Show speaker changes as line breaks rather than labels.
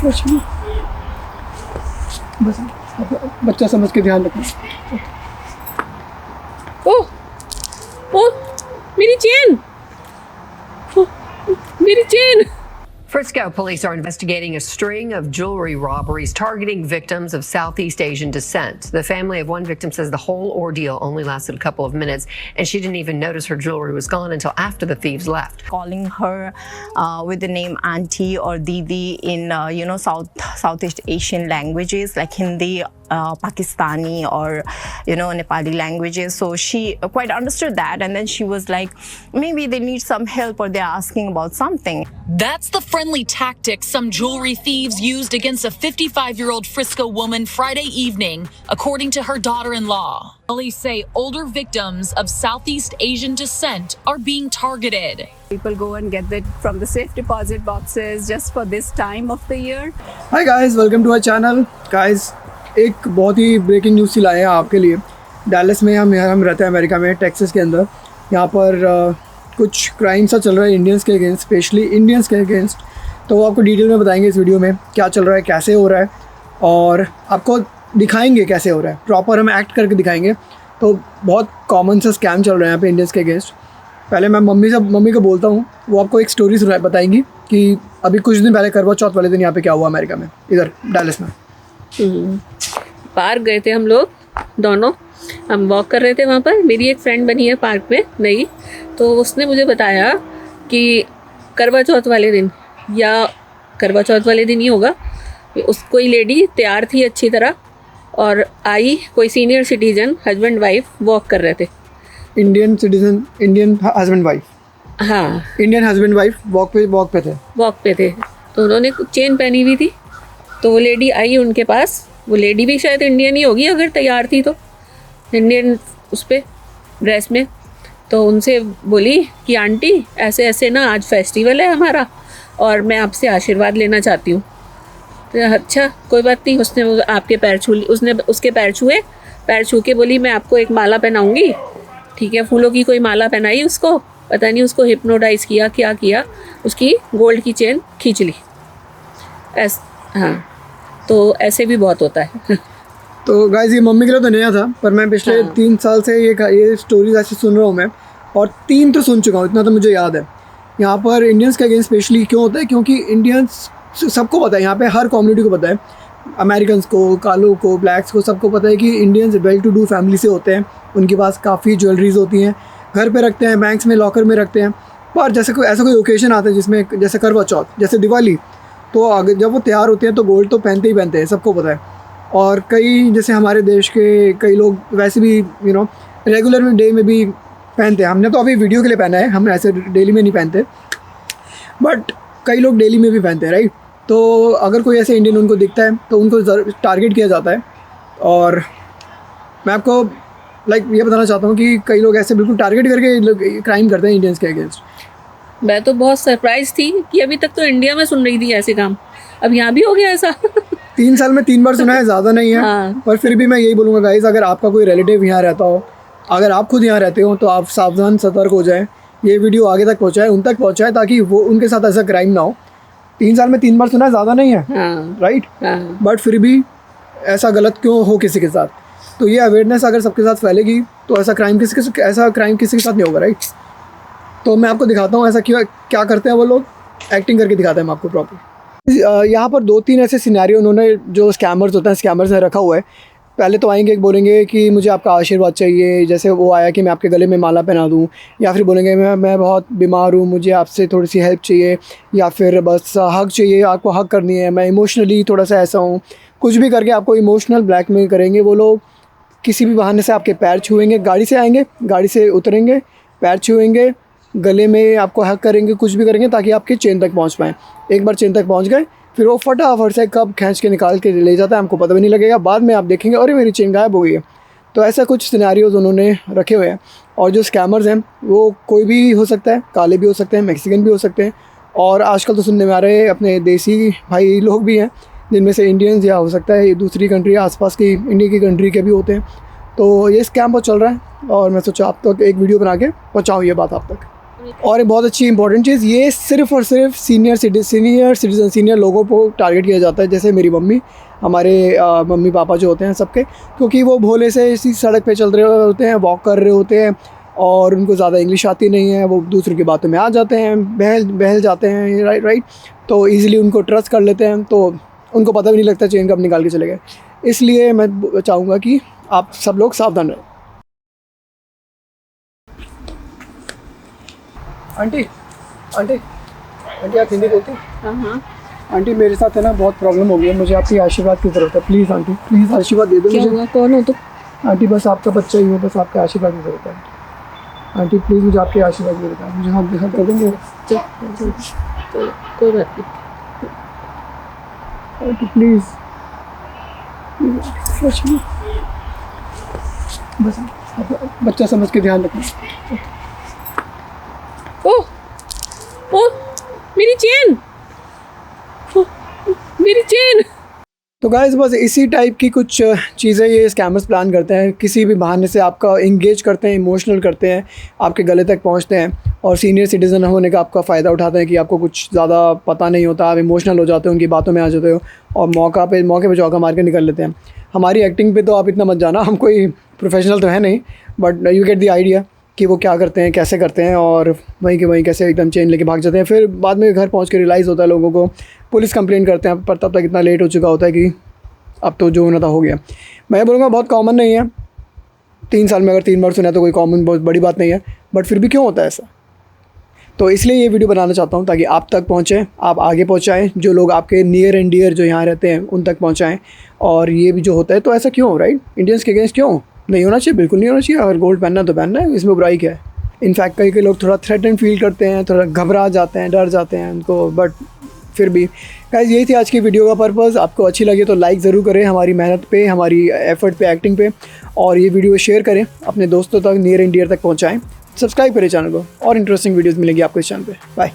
कुछ नहीं, बस बच्चा समझ के ध्यान रखना।
ओ मेरी चेन, मेरी chain.
Frisco police are investigating a string of jewelry robberies targeting victims of Southeast Asian descent. The family of one victim says the whole ordeal only lasted a couple of minutes, and she didn't even notice her jewelry was gone until after the thieves left.
Calling her with the name auntie or didi in Southeast Asian languages like Hindi, Pakistani, or Nepali languages. So she quite understood that, and then she was like, maybe they need some help or they're asking about something.
That's the friendly tactic some jewelry thieves used against a 55-year-old Frisco woman Friday evening, according to her daughter-in-law. Police say older victims of Southeast Asian descent are being targeted.
People go and get that from the safe deposit boxes just for this time of the year.
Hi guys, welcome to our channel. Guys, एक बहुत ही breaking news सी लाए हैं आपके लिए। Dallas में हम रहते हैं अमेरिका में, टेक्सास के अंदर। यहाँ पर कुछ क्राइम सा चल रहा है इंडियंस के अगेंस्ट, स्पेशली इंडियंस के अगेंस्ट। तो वो आपको डिटेल में बताएंगे इस वीडियो में क्या चल रहा है, कैसे हो रहा है, और आपको दिखाएंगे कैसे हो रहा है, प्रॉपर हम एक्ट करके दिखाएंगे। तो बहुत कॉमन सा स्कैम चल रहा है यहाँ पे इंडियंस के अगेंस्ट। पहले मैं मम्मी को बोलता हूँ, वो आपको एक स्टोरी बताएंगी कि अभी कुछ दिन पहले करवा चौथ वाले दिन यहाँ पे क्या हुआ अमेरिका में, इधर डैलस में।
पार्क गए थे हम लोग दोनों, हम वॉक कर रहे थे वहाँ पर। मेरी एक फ्रेंड बनी है पार्क में नई, तो उसने मुझे बताया कि करवा चौथ वाले दिन, या करवा चौथ वाले दिन ही होगा, कोई लेडी तैयार थी अच्छी तरह और आई, कोई senior citizen husband wife walk कर रहे थे।
इंडियन हस्बैंड वाइफ,
हाँ
इंडियन हस्बैंड वाइफ वॉक पे थे।
तो उन्होंने चेन पहनी हुई थी, तो वो लेडी आई उनके पास। वो लेडी भी शायद इंडियन ही होगी, अगर तैयार थी तो इंडियन उस पर ड्रेस में। तो उनसे बोली कि आंटी ऐसे ऐसे ना, आज फेस्टिवल है हमारा और मैं आपसे आशीर्वाद लेना चाहती हूँ। तो अच्छा कोई बात नहीं। उसने आपके पैर छू, उसने उसके पैर छुए, पैर छू के बोली मैं आपको एक माला पहनाऊँगी। ठीक है, फूलों की कोई माला पहनाई उसको, पता नहीं उसको हिप्नोटाइज़ किया क्या किया, उसकी गोल्ड की चेन खींच ली। हाँ, तो ऐसे भी बहुत होता है।
तो गाइस ये मम्मी के लिए तो नया था, पर मैं पिछले 3 साल से ये स्टोरीज ऐसे सुन रहा हूँ मैं, और 3 तो सुन चुका हूँ, इतना तो मुझे याद है। यहाँ पर इंडियंस के अगेंस्ट स्पेशली क्यों होता है, क्योंकि इंडियंस सबको पता है, यहाँ पे हर कम्युनिटी को पता है, अमेरिकन्स को, कालों को, ब्लैक्स को, सबको पता है कि Indians well to do family से होते हैं। उनके पास काफ़ी ज्वेलरीज होती हैं, घर पे रखते हैं, बैंक्स में, लॉकर में रखते हैं। पर जैसे कोई ओकेजन आता है जिसमें, जैसे करवा चौथ, जैसे दिवाली, तो आगे जब वो तैयार होते हैं तो गोल्ड तो पहनते ही पहनते हैं, सबको पता है। और कई जैसे हमारे देश के कई लोग वैसे भी रेगुलर में डे में भी पहनते हैं। हमने तो अभी वीडियो के लिए पहना है, हम ऐसे डेली में नहीं पहनते, बट कई लोग डेली में भी पहनते हैं, राइट। तो अगर कोई ऐसे इंडियन उनको दिखता है तो उनको टारगेट किया जाता है। और मैं आपको ये बताना चाहता हूँ कि कई लोग ऐसे बिल्कुल टारगेट करके क्राइम करते हैं इंडियंस के अगेंस्ट।
मैं तो बहुत सरप्राइज थी कि अभी तक तो इंडिया में सुन रही थी ऐसे काम, अब यहाँ भी हो गया ऐसा।
3 साल में 3 बार सुना है, ज़्यादा नहीं है।
हाँ।
पर फिर भी मैं यही बोलूँगा गाइस, अगर आपका कोई रिलेटिव यहाँ रहता हो, अगर आप खुद यहाँ रहते हो, तो आप सावधान सतर्क हो जाएं। ये वीडियो आगे तक पहुँचाएं, उन तक पहुँचाएं, ताकि वो उनके साथ ऐसा क्राइम ना हो। 3 साल में 3 बार सुना है, ज़्यादा नहीं है।
हाँ।
राइट।
हाँ।
बट फिर भी ऐसा गलत क्यों हो किसी के साथ। तो ये अवेयरनेस अगर सबके साथ फैलेगी तो ऐसा क्राइम किसी के साथ नहीं होगा, राइट। तो मैं आपको दिखाता हूँ ऐसा क्या करते हैं वो लोग, एक्टिंग करके दिखाते हैं हम आपको प्रॉपर। यहाँ पर 2-3 ऐसे सिनेरियो उन्होंने, जो स्कैमर्स होते हैं, स्कैमर्स ने रखा हुआ है। पहले तो आएंगे, बोलेंगे कि मुझे आपका आशीर्वाद चाहिए, जैसे वो आया कि मैं आपके गले में माला पहना दूँ, या फिर बोलेंगे मैं बहुत बीमार हूँ, मुझे आपसे थोड़ी सी हेल्प चाहिए, या फिर बस हक चाहिए, आपको हक करनी है, मैं इमोशनली थोड़ा सा ऐसा हूँ। कुछ भी करके आपको इमोशनल ब्लैकमेल करेंगे वो लोग। किसी भी बहाने से आपके पैर छुएंगे, गाड़ी से आएंगे, गाड़ी से उतरेंगे, पैर छुएंगे, गले में आपको हक करेंगे, कुछ भी करेंगे ताकि आपके चेन तक पहुंच पाएँ। एक बार चेन तक पहुंच गए, फिर वो फटाफट से कब खींच के निकाल के ले जाता है हमको पता भी नहीं लगेगा। बाद में आप देखेंगे अरे मेरी चेन गायब हो गई है। तो ऐसा कुछ सिनेरियोज उन्होंने रखे हुए हैं। और जो स्कैमर्स हैं वो कोई भी हो सकता है, काले भी हो सकते हैं, मैक्सिकन भी हो सकते हैं, और आजकल तो सुनने में आ रहे हैं अपने देसी भाई लोग भी हैं, जिनमें से इंडियंस, या हो सकता है दूसरी कंट्री आसपास की इंडिया की कंट्री के भी होते हैं। तो ये स्कैम बहुत चल रहा है, और मैं सोचा आप तक एक वीडियो बना के पहुँचाऊँ ये बात आप तक। और एक बहुत अच्छी इंपॉर्टेंट चीज़, ये सिर्फ और सिर्फ सीनियर सिटीजन सीनियर लोगों को टारगेट किया जाता है, जैसे मेरी मम्मी, हमारे मम्मी पापा जो होते हैं सबके, क्योंकि वो भोले से इसी सड़क पे चल रहे होते हैं, वॉक कर रहे होते हैं और उनको ज़्यादा इंग्लिश आती नहीं है, वो दूसरों की बातों में आ जाते हैं, बहल जाते हैं, राइट। तो ईज़िली उनको ट्रस्ट कर लेते हैं, तो उनको पता भी नहीं लगता चेन कब निकाल के चले गए। इसलिए मैं चाहूँगा कि आप सब लोग सावधान रहें। आंटी आंटी आंटी आप हिंदी बोलती हैं?
हाँ।
आंटी मेरे साथ है ना बहुत प्रॉब्लम हो गई है, मुझे आपकी आशीर्वाद की ज़रूरत है। प्लीज़ आंटी, प्लीज़ आशीर्वाद दे दो
क्या
मुझे।
हुआ, कौन हो तुम?
आंटी बस आपका बच्चा ही हो, बस आपके आशीर्वाद की ज़रूरत है। आंटी प्लीज़ मुझे आपके आशीर्वाद की ज़रूरत है, मुझे हाथ कर देंगे?
चलो कोई बात नहीं।
आंटी प्लीज़ बस बच्चा समझ के ध्यान रखना।
ओह मेरी चेन, मेरी चेन।
तो गाइस बस इसी टाइप की कुछ चीज़ें ये स्कैमर्स प्लान करते हैं, किसी भी बहाने से आपका इंगेज करते हैं, इमोशनल करते हैं, आपके गले तक पहुंचते हैं और सीनियर सिटीज़न होने का आपका फ़ायदा उठाते हैं कि आपको कुछ ज़्यादा पता नहीं होता, आप इमोशनल हो जाते हो, उनकी बातों में आ जाते हो और मौके पे चौका मार के निकल लेते हैं। हमारी एक्टिंग पे तो आप इतना मत जाना, हम कोई प्रोफेशनल तो है नहीं, but you get the idea कि वो क्या करते हैं, कैसे करते हैं और वहीं के वहीं कैसे एकदम चेन लेके भाग जाते हैं। फिर बाद में घर पहुंच के रियलाइज़ होता है लोगों को, पुलिस कंप्लेन करते हैं, पर तब तक इतना लेट हो चुका होता है कि अब तो जो होना था हो गया। मैं बोलूँगा बहुत कॉमन नहीं है, 3 साल में अगर 3 बार सुना तो कोई कॉमन बहुत बड़ी बात नहीं है, बट फिर भी क्यों होता है ऐसा? तो इसलिए ये वीडियो बनाना चाहता हूँ ताकि आप तक पहुँचे, आप आगे पहुँचाएँ, जो लोग आपके नियर एंड डियर जो यहाँ रहते हैं उन तक पहुँचाएँ। और ये भी जो होता है तो ऐसा क्यों, राइट? इंडियंस के अगेंस्ट क्यों नहीं होना चाहिए? बिल्कुल नहीं होना चाहिए। अगर गोल्ड पहनना तो पहनना है, इसमें बुराई क्या है? इनफैक्ट कई लोग थोड़ा थ्रेटन फील करते हैं, थोड़ा घबरा जाते हैं, डर जाते हैं उनको, बट फिर भी गाइस यही थी आज की वीडियो का पर्पज़। आपको अच्छी लगी तो लाइक ज़रूर करें हमारी मेहनत पे, हमारी एफर्ट पे, एक्टिंग पे, और ये वीडियो शेयर करें, अपने दोस्तों तक, नियर एंड डियर तक पहुँचाएँ। सब्सक्राइब करें चैनल को, और इंटरेस्टिंग वीडियोज़ मिलेंगी आपको इस चैनल पे। बाय।